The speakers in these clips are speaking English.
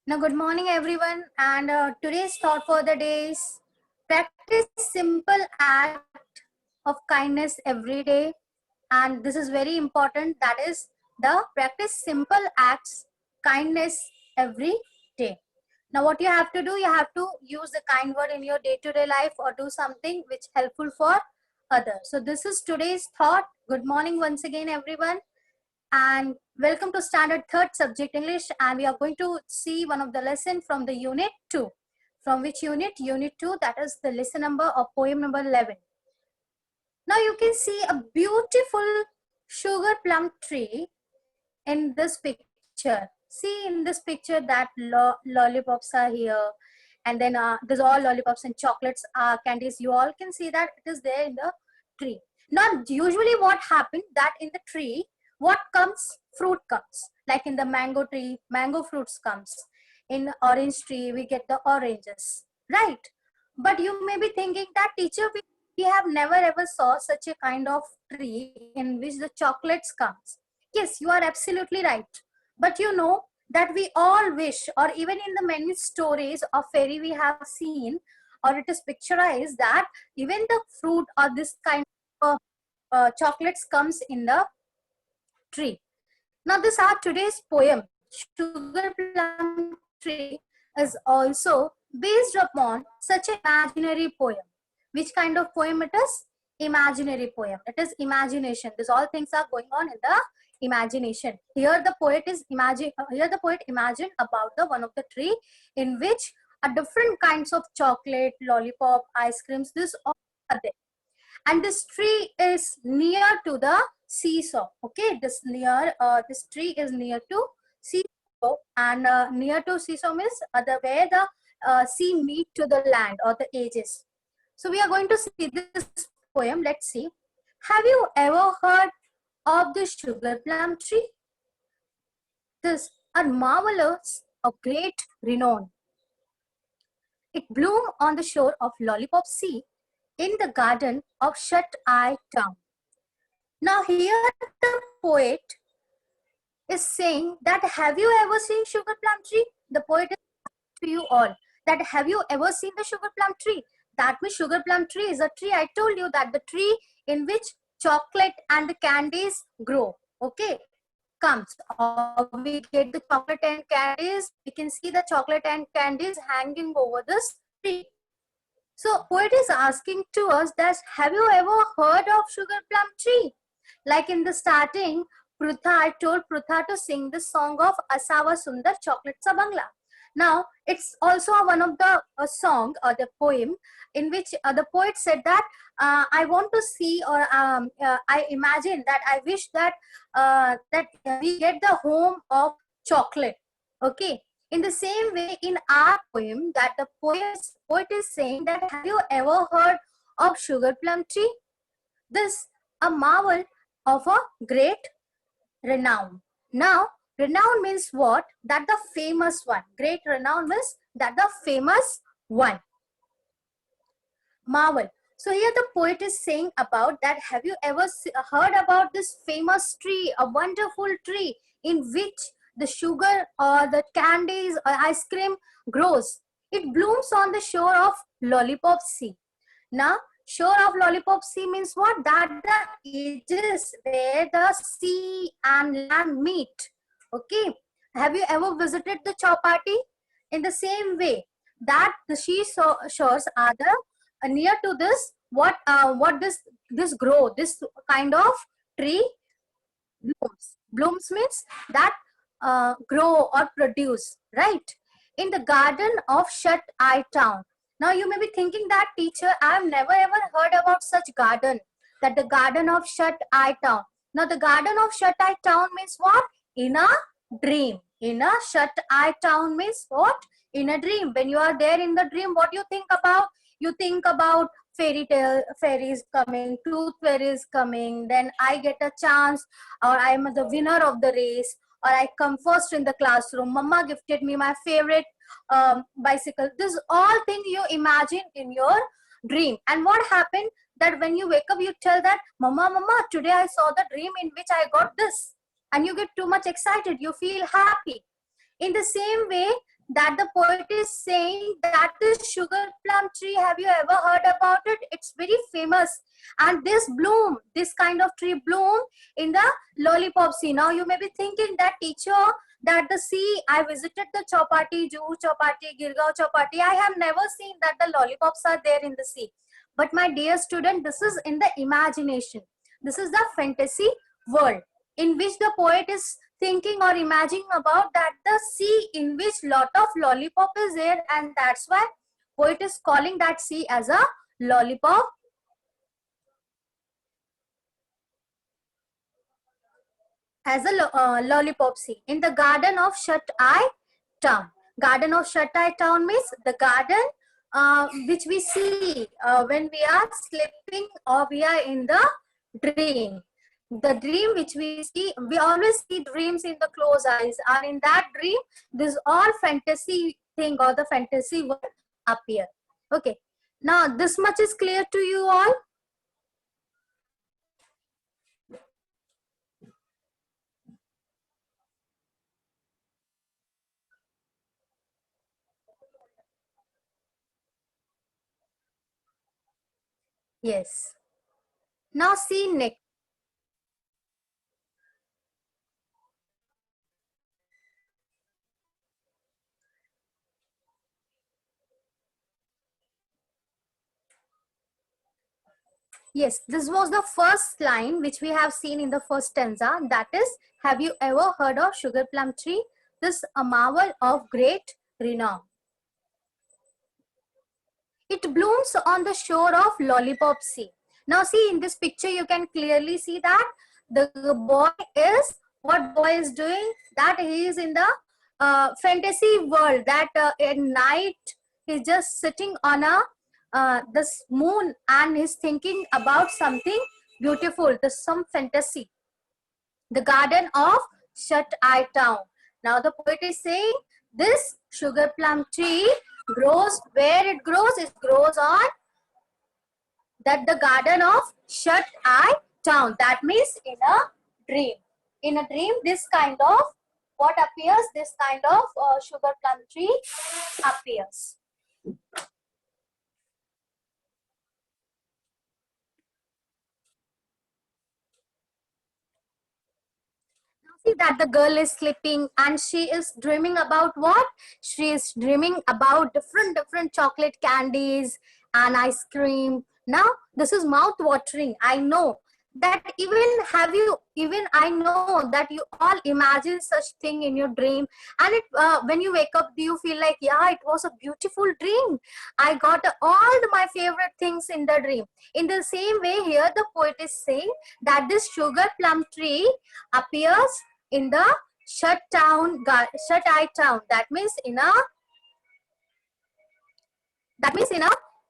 Now, good morning, everyone. And today's thought for the day is practice simple act of kindness every day. And this is very important. That is the practice simple acts kindness every day. Now, what you have to do, you have to use the kind word in your day-to-day life or do something which helpful for others. So this is today's thought. Good morning once again, everyone, and welcome to standard third subject English, and we are going to see one of the lesson from the unit 2. From which unit 2, that is the lesson number of poem number 11. Now you can see a beautiful sugar plum tree in this picture. See in this picture that lollipops are here, and then there's all lollipops and chocolates, candies. You all can see that it is there in the tree. Now usually what happens that in the tree, what comes? Fruit comes. Like in the mango tree, mango fruits comes. In orange tree, we get the oranges, right? But you may be thinking that teacher, we have never ever saw such a kind of tree in which the chocolates comes. Yes, you are absolutely right. But you know that we all wish, or even in the many stories of fairy we have seen, or it is picturized that even the fruit or this kind of chocolates comes in the tree. Now, this our today's poem, Sugar Plum Tree, is also based upon such an imaginary poem. Which kind of poem it is? Imaginary poem. It is imagination. These all things are going on in the imagination. Here the poet is Here the poet imagined about the one of the tree in which are different kinds of chocolate, lollipop, ice creams. This all are there, and this tree is near to the seesaw. Okay, this tree is near to seesaw, and near to seesaw means the where the sea meet to the land or the edges. So we are going to see this poem. Let's see. Have you ever heard of the sugar plum tree? This are marvelous of great renown. It bloomed on the shore of Lollipop Sea in the garden of Shut-Eye Town. Now here the poet is saying that have you ever seen sugar plum tree? The poet is to you all that have you ever seen the sugar plum tree? That means sugar plum tree is a tree. I told you that the tree in which chocolate and the candies grow. Okay, comes. We get the chocolate and candies. We can see the chocolate and candies hanging over this tree. So poet is asking to us that have you ever heard of sugar plum tree? Like in the starting, I told Prutha to sing the song of Asawa Sundar Chocolate Sa Bangla. Now, it's also one of the song or the poem in which the poet said that I want to see, or I imagine that I wish that that we get the home of chocolate. Okay. In the same way, in our poem, that the poet is saying that have you ever heard of sugar plum tree? This a marvel of a great renown. Now, renown means what? That the famous one. Great renown means that the famous one. Marvel. So here the poet is saying about that have you ever heard about this famous tree, a wonderful tree in which the sugar or the candies or ice cream grows. It blooms on the shore of Lollipop Sea. Now, shore of Lollipop Sea means what? That the edges where the sea and land meet. Okay. Have you ever visited the Chowpatty? In the same way, that the shores are the near to this what this grow, this kind of tree blooms means that grow or produce, right, in the garden of Shut-Eye Town. Now you may be thinking that teacher, I have never ever heard about such garden, that the garden of Shut-Eye Town. Now the garden of Shut-Eye Town means what? In a dream. In a Shut-Eye Town means what? In a dream. When you are there in the dream, what you think about? You think about fairies coming, tooth fairies coming, then I get a chance, or I am the winner of the race, or I come first in the classroom, mama gifted me my favorite bicycle. This all thing you imagine in your dream. And what happened that when you wake up, you tell that mama, today I saw the dream in which I got this, and you get too much excited, you feel happy. In the same way, that the poet is saying that this sugar plum tree, have you ever heard about it? It's very famous. And this bloom, this kind of tree bloom in the Lollipop Sea. Now you may be thinking that teacher, that the sea, I visited the Chowpatty, Juhu Chowpatty, Girgaon Chowpatty. I have never seen that the lollipops are there in the sea. But my dear student, this is in the imagination. This is the fantasy world in which the poet is thinking or imagining about that the sea in which lot of lollipop is there, and that's why poet is calling that sea as a lollipop. As a lollipop sea in the garden of Shut Eye Town. Garden of Shut Eye Town means the garden which we see when we are sleeping or we are in the dream. The dream which we see, we always see dreams in the closed eyes, and in that dream, this all fantasy thing or the fantasy will appear. Okay. Now, this much is clear to you all? Yes. Now, see next. Yes, this was the first line which we have seen in the first stanza. That is, have you ever heard of sugar plum tree? This a marvel of great renown. It blooms on the shore of Lollipop Sea. Now see in this picture, you can clearly see that the boy is, what boy is doing? That he is in the fantasy world, that at night he's just sitting on a this moon and he's thinking about something beautiful, there's some fantasy. The garden of Shut Eye Town. Now the poet is saying this sugar plum tree grows, where it grows on that the garden of Shut Eye Town. That means in a dream. In a dream, this kind of what appears, this kind of sugar plum tree appears. See that the girl is sleeping and she is dreaming about what? She is dreaming about different chocolate candies and ice cream. Now this is mouth watering. I know that even I know that you all imagine such thing in your dream, and it when you wake up, do you feel like, yeah, it was a beautiful dream, I got my favorite things in the dream. In the same way, here the poet is saying that this sugar plum tree appears in the Shut Eye Town. That means in a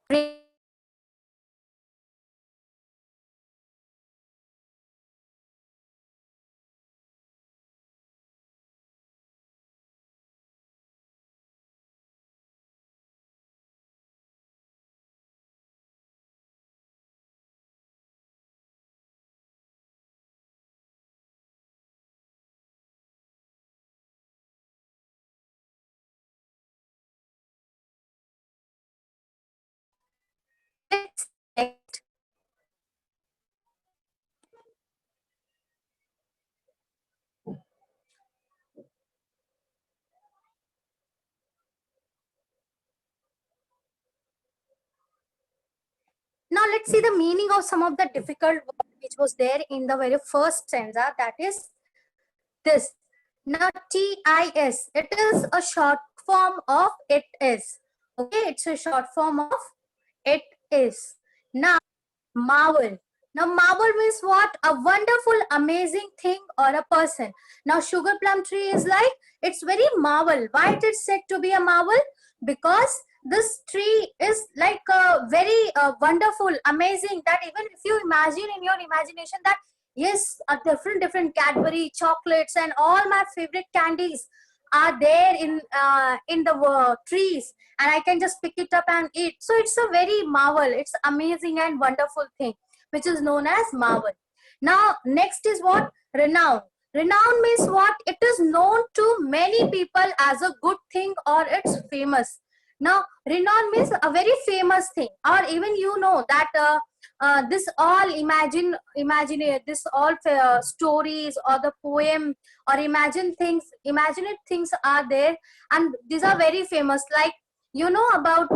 dream. Now let's see the meaning of some of the difficult words which was there in the very first stanza. That is this. Now TIS, it is a short form of it is. Okay, it's a short form of it is. Now marvel. Now marvel means what? A wonderful, amazing thing or a person. Now sugar plum tree is like, it's very marvel. Why it is said to be a marvel? Because this tree is like a very wonderful, amazing, that even if you imagine in your imagination that yes, different Cadbury chocolates and all my favorite candies are there in the trees, and I can just pick it up and eat. So it's a very marvel, it's amazing and wonderful thing which is known as marvel. Now next is what? Renown. Renowned means what? It is known to many people as a good thing, or it's famous. Now, renowned means a very famous thing, or even you know that this all this all stories or the poem or imagined things are there, and these are very famous. Like you know about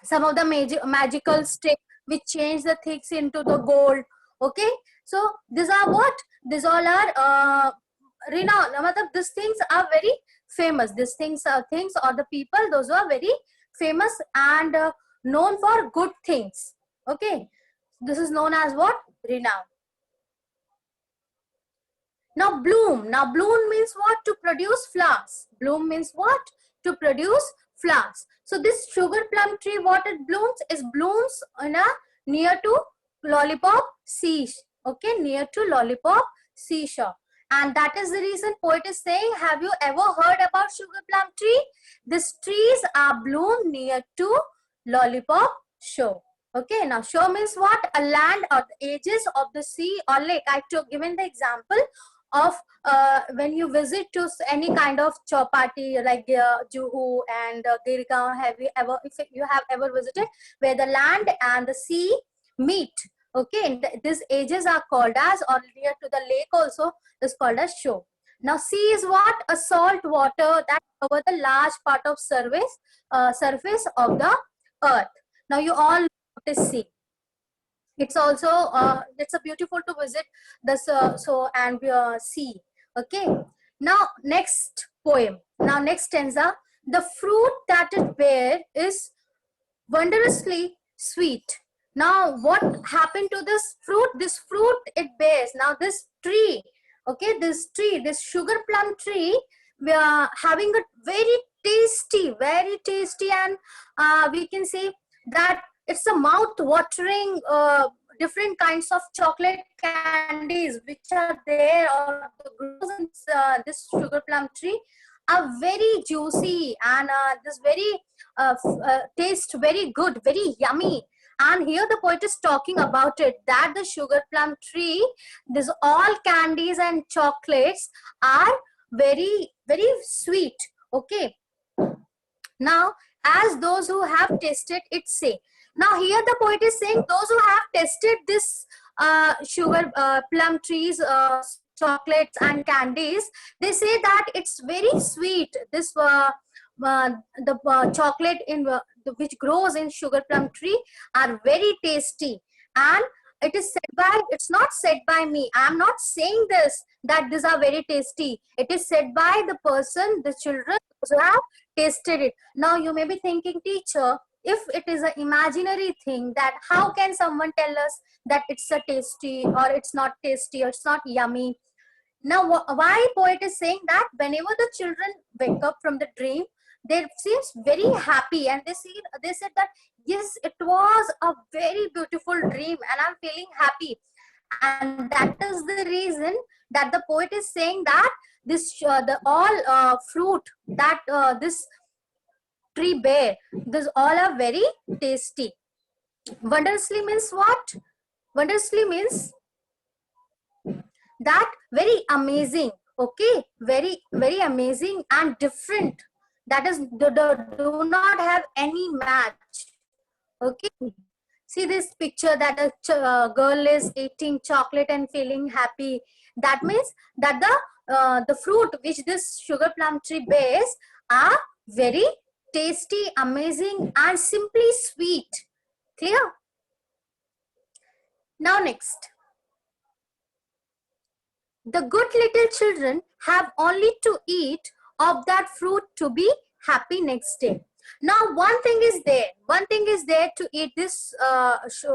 some of the magical stick which change the things into the gold. Okay, so these are what? These all are renowned. These things are very famous. These things are things or the people, those are very famous and known for good things. Okay, this is known as what? Renown. Now bloom. Now bloom means what? To produce flowers. Bloom means what? To produce flowers. So this sugar plum tree, what it blooms is blooms in a near to lollipop sea. Okay, near to lollipop seashore. And that is the reason poet is saying, have you ever heard about sugar plum tree? These trees are bloom near to lollipop shore. Okay, now shore means what? A land or the edges of the sea or lake. I took given the example of when you visit to any kind of chowpatty like Juhu and Girgaon. Have you ever, if you have ever visited, where the land and the sea meet? Okay, and these edges are called as, or near to the lake also is called as shore. Now sea is what? A salt water that cover the large part of surface of the earth. Now you all notice sea. It's also it's a beautiful to visit this and see. Okay, now next poem. Now next stanza. The fruit that it bear is wondrously sweet. Now what happened to this fruit? This fruit it bears. Now this tree, okay, this sugar plum tree, we are having a very tasty, and we can say that it's a mouth-watering different kinds of chocolate candies which are there or grows in this sugar plum tree are very juicy, and this very taste very good, very yummy. And here the poet is talking about it, that the sugar plum tree, this all candies and chocolates are very sweet. Okay, now as those who have tasted it say. Now here the poet is saying those who have tasted this sugar plum trees chocolates and candies, they say that it's very sweet. This the chocolate in which grows in sugar plum tree are very tasty, and it is said by, it's not said by me, I am not saying this that these are very tasty. It is said by the person, the children who have tasted it. Now you may be thinking, teacher, if it is an imaginary thing, that how can someone tell us that it's a tasty or it's not tasty or it's not yummy? Now why poet is saying that whenever the children wake up from the dream, they seems very happy, and they said that yes, it was a very beautiful dream and I'm feeling happy. And that is the reason that the poet is saying that this the all fruit that this tree bear, these all are very tasty. Wondrously means what? Wondrously means that very amazing. Okay, very amazing and different. That is do not have any match. Okay, see this picture that a girl is eating chocolate and feeling happy. That means that the fruit which this sugar plum tree bears are very tasty, amazing, and simply sweet. Clear? Now next. The good little children have only to eat of that fruit to be happy next day. Now one thing is there to eat this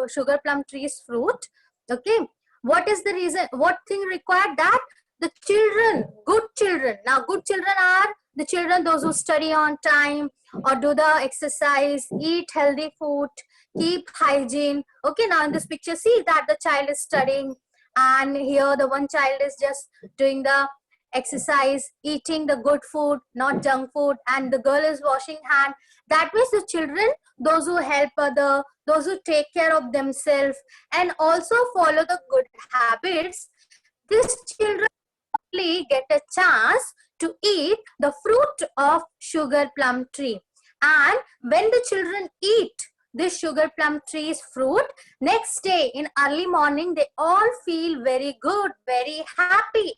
sugar plum tree's fruit. Okay, what is the reason? What thing required? That the children, good children. Now good children are the children those who study on time or do the exercise, eat healthy food, keep hygiene. Okay, now in this picture, see that the child is studying, and here the one child is just doing the exercise, eating the good food, not junk food, and the girl is washing hand. That means the children, those who help other, those who take care of themselves and also follow the good habits, these children definitely get a chance to eat the fruit of sugar plum tree. And when the children eat this sugar plum tree's fruit, next day in early morning, they all feel very good, very happy.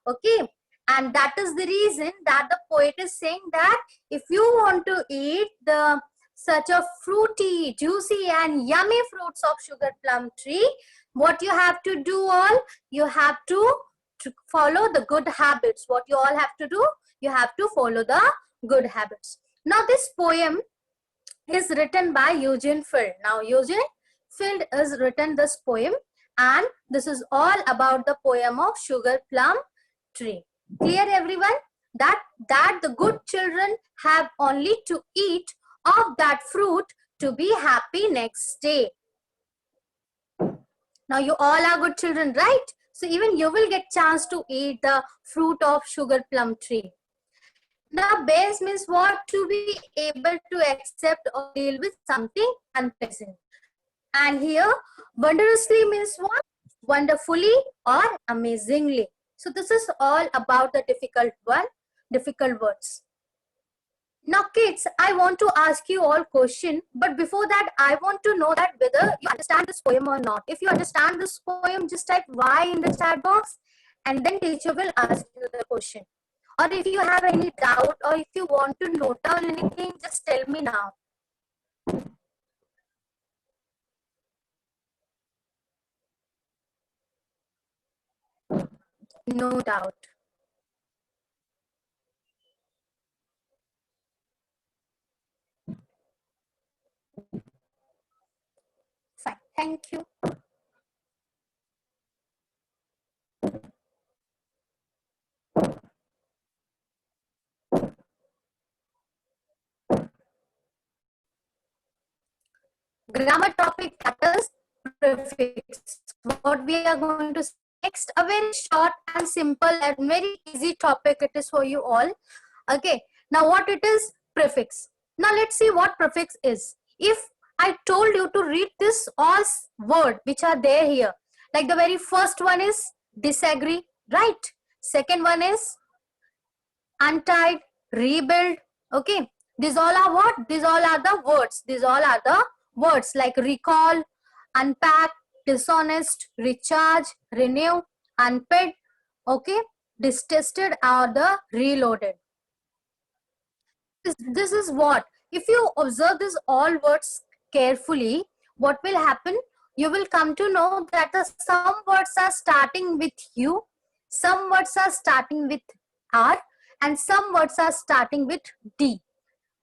Okay. And that is the reason that the poet is saying that if you want to eat the such a fruity, juicy and yummy fruits of sugar plum tree, what you have to do all, you have to follow the good habits. What you all have to do, you have to follow the good habits. Now this poem is written by Eugene Field. Now Eugene Field has written this poem, and this is all about the poem of sugar plum tree. Clear everyone? That the good children have only to eat of that fruit to be happy next day. Now you all are good children, right? So even you will get chance to eat the fruit of sugar plum tree. Now base means what? To be able to accept or deal with something unpleasant. And here wondrously means what? Wonderfully or amazingly. So this is all about the difficult words. Now kids, I want to ask you all question, but before that I want to know that whether you understand this poem or not. If you understand this poem, just type Y in the chat box and then teacher will ask you the question. Or if you have any doubt or if you want to note down anything, just tell me now. No doubt. Fine. Thank you. Grammar topic, that is prefix. What we are going to see next, a very short and simple and very easy topic it is for you all. Okay, now what it is? Prefix. Now let's see what prefix is. If I told you to read this all word which are there here, like the very first one is disagree, right? Second one is untied, rebuild. Okay, these all are what? These all are the words. These all are the words like recall, unpack, dishonest, recharge, renew, unpaid, okay, distested or the reloaded. This is what? If you observe these all words carefully, what will happen? You will come to know that some words are starting with U, some words are starting with R, and some words are starting with D.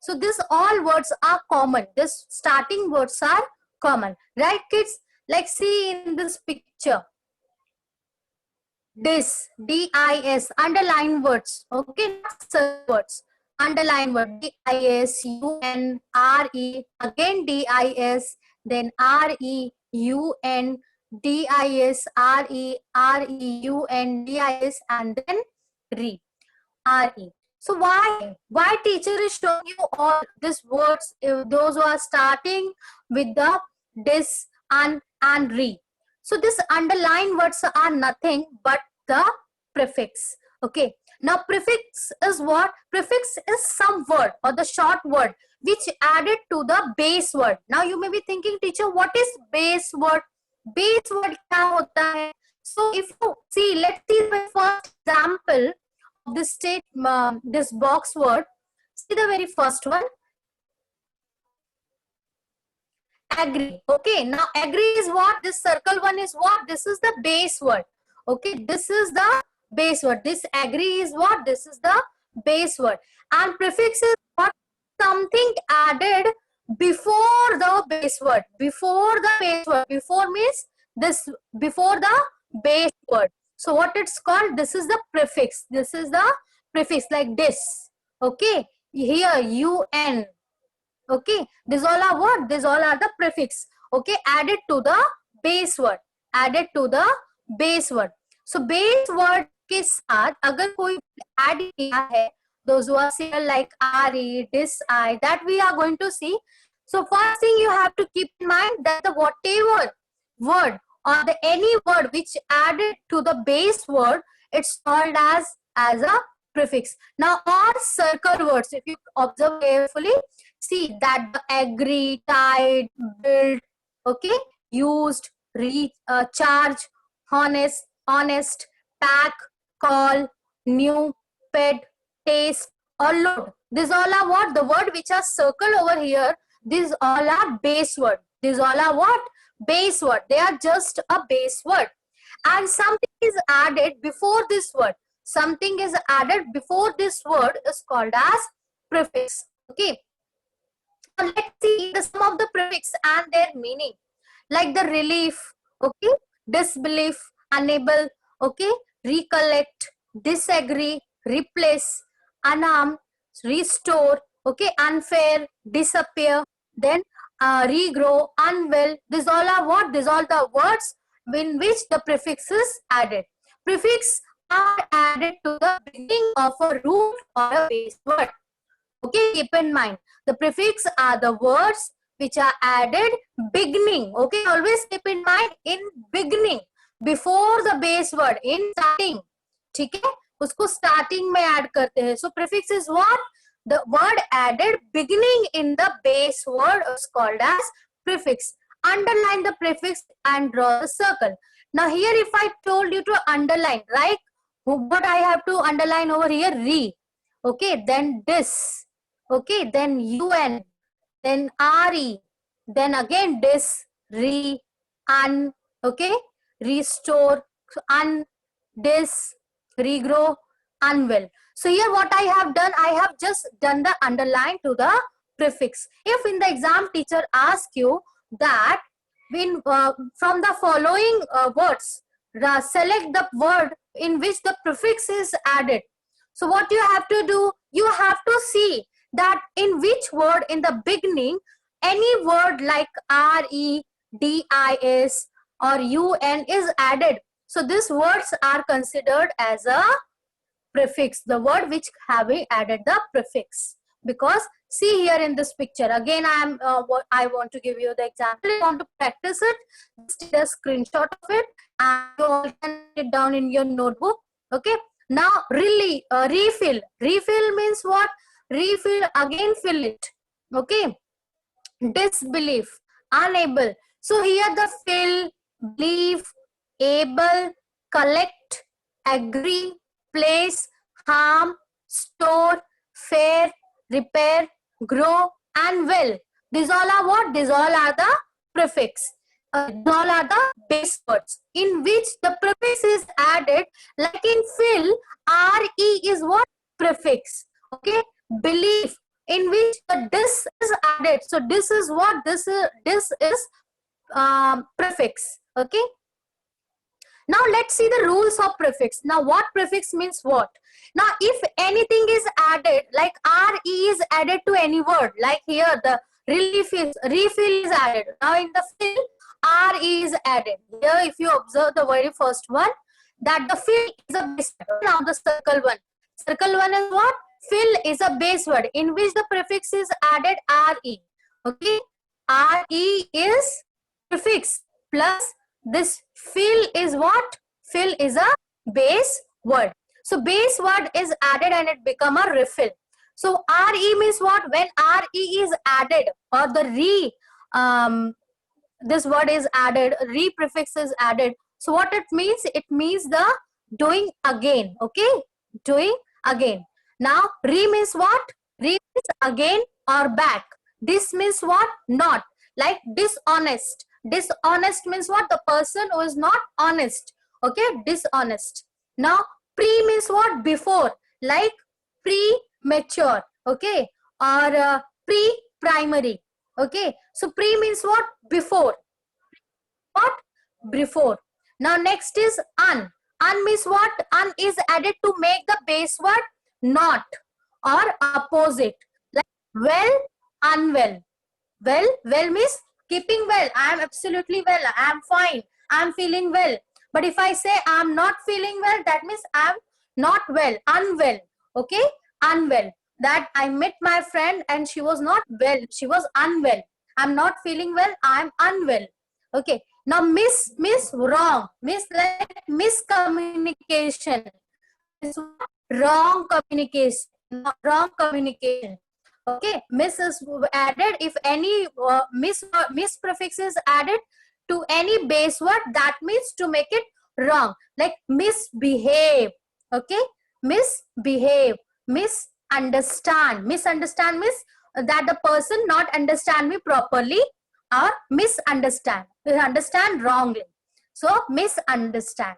So these all words are common. These starting words are common. Right kids? Like see in this picture. Dis, D-I-S, underline words. Okay, not words. Underline word, D-I-S, U-N, R-E, again D-I-S, then R-E, U-N, D-I-S, R-E, R-E-U-N, D-I-S, and then re, R-E. So why teacher is showing you all these words, those who are starting with the dis and re. So this underlined words are nothing but the prefix. Okay. Now prefix is what? Prefix is some word or the short word which added to the base word. Now you may be thinking, teacher, what is base word? Base word kya hota hai? So if you see, let's see the first example of this this box word. See the very first one. Agree. Okay, now agree is what? This circle one is what? This is the base word. Okay, this is the base word. This agree is what? This is the base word. And prefix is what? Something added before the base word. Before the base word. Before means this, before the base word. So what it's called? This is the prefix. This is the prefix like this. Okay, here UN. Okay, these all are what? These all are the prefix. Okay, added to the base word. Added to the base word. So base word के साथ अगर कोई add किया है, those who are similar like re, dis, I, that we are going to see. So first thing you have to keep in mind that the whatever word or the any word which added to the base word it's called as a prefix. Now, all circle words, if you observe carefully, see that the agree, tied, build, okay, used, reach, charge, honest, pack, call, new, pet, taste, or load. These all are what? The word which are circled over here, these all are base word. These all are what? Base word. They are just a base word. And something is added before this word. Something is added before this word is called as prefix. Okay. Now let's see some of the prefix and their meaning. Like the relief, okay, disbelief, unable, okay, recollect, disagree, replace, unarmed, restore, okay, unfair, disappear, then regrow, unwell. These all are what? These all the words in which the prefix is added. Prefix are added to the beginning of a root or a base word. Okay, keep in mind, the prefix are the words which are added beginning. Okay, always keep in mind, in beginning, before the base word, in starting. ठीक है, उसको starting में add करते हैं. So prefix is what? The word added beginning in the base word is called as prefix. Underline the prefix and draw the circle. Now here, if I told you to underline, right? What I have to underline over here? Re. Okay, then dis. Okay, then un, then re, then again dis, re, un, okay, restore, un, dis, regrow, unwell. So here what I have done, I have just done the underline to the prefix. If in the exam teacher asks you that when from the following words, select the word in which the prefix is added. So what you have to do, you have to see that in which word in the beginning any word like re, dis or un is added. So these words are considered as a prefix, the word which having added the prefix. Because see here in this picture, again I want to give you the example. You want to practice it, just take a screenshot of it and you all can write it down in your notebook. Okay, now really refill. Refill means what? Refill, again fill it. Okay, disbelief, unable. So here the fill, believe, able, collect, agree, place, harm, store, fair, repair, grow, and will. These all are what? These all are the prefix. These all are the base words in which the prefix is added. Like in fill, re is what? Prefix. Okay, belief, in which the dis is added. So this is what? This is prefix. Okay. Now let's see the rules of prefix. Now what prefix means what? Now if anything is added, like re is added to any word, like here the refill is added. Now in the fill, re is added. Here if you observe the very first one, that the fill is a base word. Now the circle one. Circle one is what? Fill is a base word in which the prefix is added re. Okay, re is prefix plus this fill is what? Fill is a base word. So base word is added and it become a refill. So re means what? When re is added or the this word is added, re prefix is added. So what it means? It means the doing again. Okay, doing again. Now re means what? Re means again or back. This means what? Not. Like dishonest. Dishonest means what? The person who is not honest. Okay, dishonest. Now pre means what? Before. Like premature. Okay, or pre-primary. Okay, so pre means what? Before. What? Before. Now next is un. Un means what? Un is added to make the base word not or opposite. Like well, unwell. Well means keeping well. I am absolutely well. I am fine. I am feeling well. But if I say I am not feeling well, that means I am not well. Unwell. Okay, unwell. That I met my friend and she was not well. She was unwell. I am not feeling well. I am unwell. Okay. Now miss wrong, miss like miscommunication. Is wrong communication, wrong communication. Okay, miss is added if any miss prefix is added to any base word, that means to make it wrong, like misbehave. Okay, misbehave, misunderstand. Misunderstand means that the person not understand me properly, or misunderstand, understand wrongly. So misunderstand.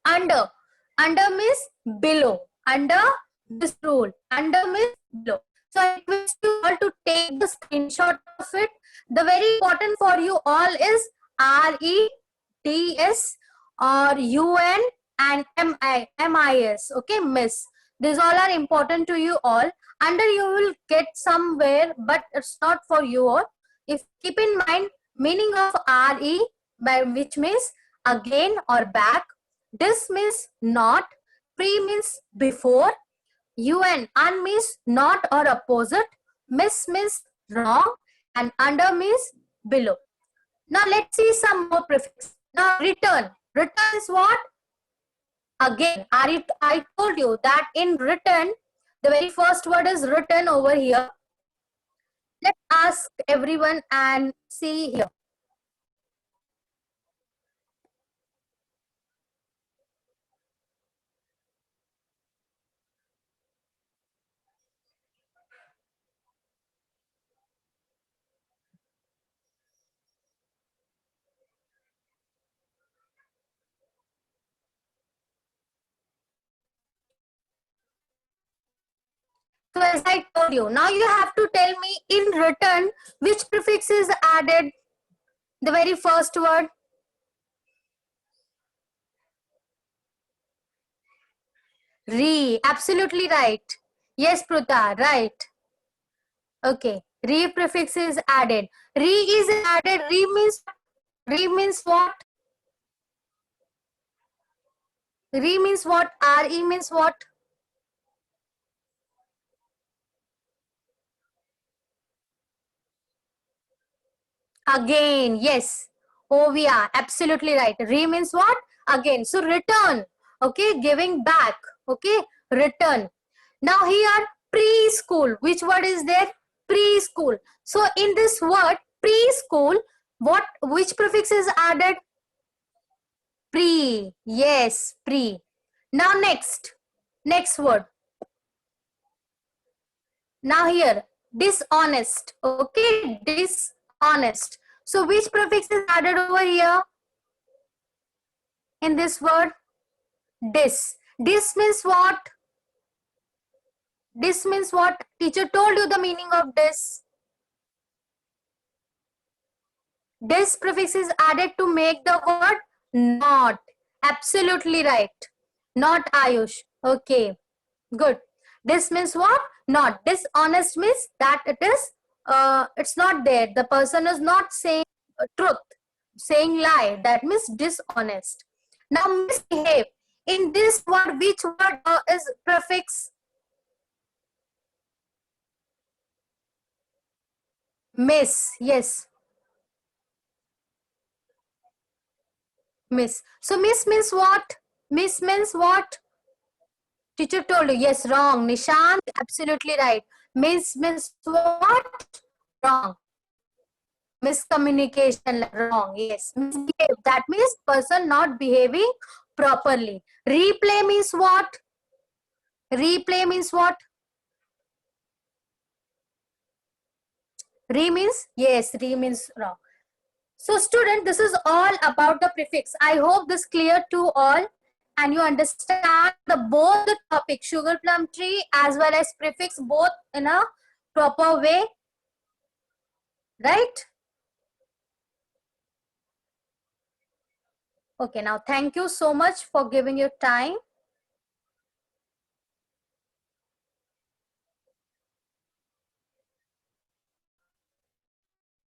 Under, under means below, under this rule, under means below. So I request you all to take the screenshot of it. The very important for you all is RETS or UN and MIS. Okay, miss. These all are important to you all. Under you will get somewhere, but it's not for you all. If keep in mind meaning of RE, by which means again or back. This means not. Pre means before. UN, un means not or opposite. Miss means wrong. And under means below. Now let's see some more prefix. Now return. Return is what? Again, I told you that in return, the very first word is written over here. Let's ask everyone and see here. So as I told you, now you have to tell me in return which prefix is added. The very first word. Re, absolutely right. Yes, Pruta, right. Okay, re prefix is added. Re is added. Re means what? Re means what? Re means what? Again, yes. Oh, we are absolutely right. Re means what? Again. So return. Okay, giving back. Okay, return. Now here preschool. Which word is there? Preschool. So in this word preschool, which prefix is added? Pre. Yes, pre. Now next word. Now here dishonest. Okay, dishonest. So which prefix is added over here in this word? Dis. Dis means what? Dis means what? Teacher told you the meaning of dis. Dis prefix is added to make the word not. Absolutely right. Not Ayush. Okay, good. This means what? Not. Dishonest means that it's not there. The person is not saying truth, saying lie. That means dishonest. Now misbehave. In this word, which word is prefix? Miss. Yes. Miss. So miss means what? Miss means what? Teacher told you. Yes, wrong. Nishant, absolutely right. Miss means what? Wrong. Miscommunication, wrong. Yes. Misbehave. That means person not behaving properly. Replay means what? Replay means what? Re means? Yes, re means wrong. So student, this is all about the prefix. I hope this clear to all and you understand both the topic, sugar plum tree as well as prefix, both in a proper way, right? Okay, now thank you so much for giving your time.